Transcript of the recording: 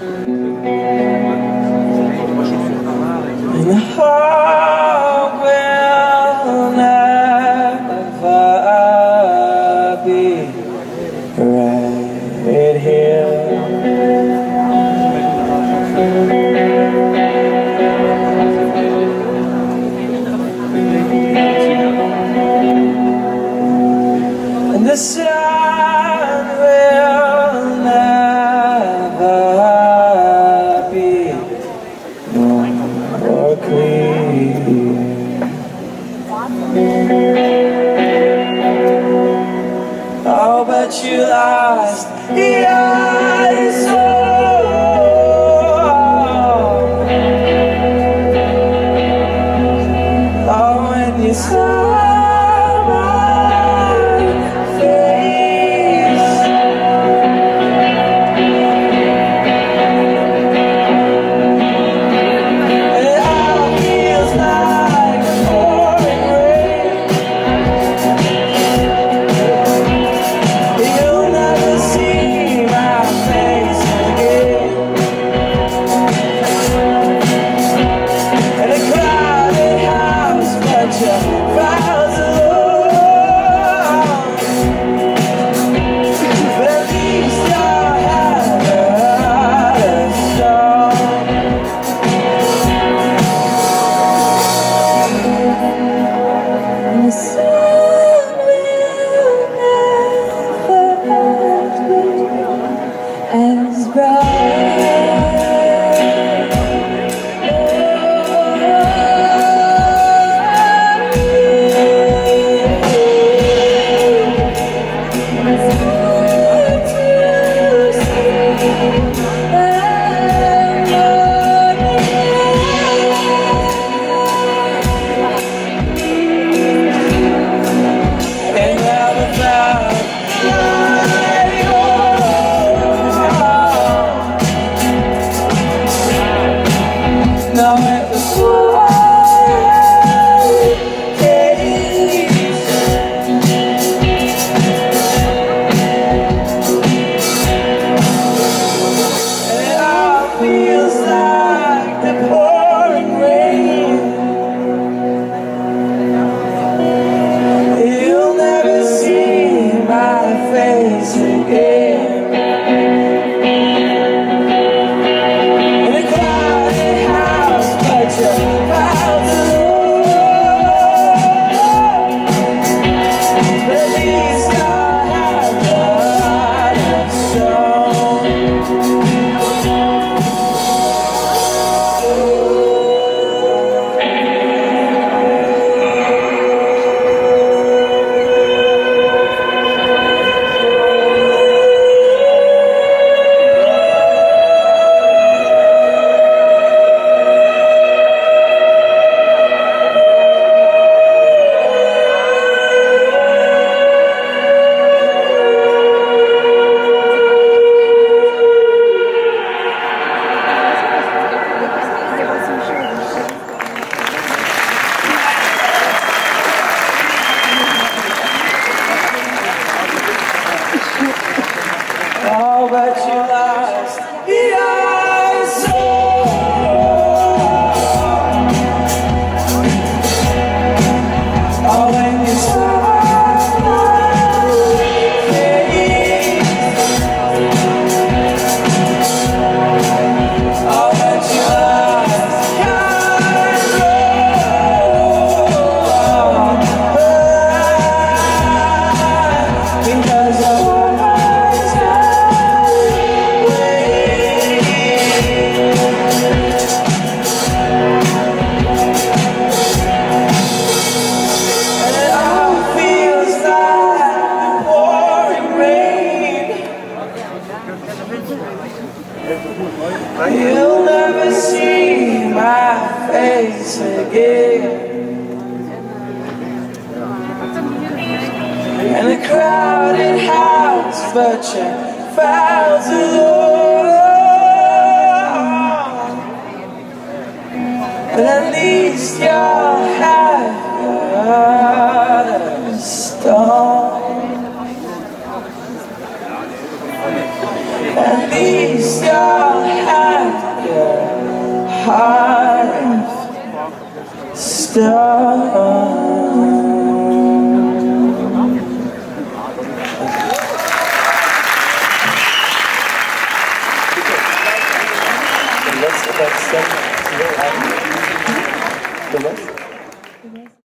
And the heart will never be right here. And the sun will never be more clear. Oh, but you lost your soul. Oh, when you saw as now it was and it all feels like the pouring rain. You'll never see my face again. Oh, but you lost your soul. Oh, when you saw my face. Oh, but you lost your soul. Because of you'll never see my face again. In a crowded house, but you felt alone. But at least you'll have a stone. At least you'll have De l'Ouest.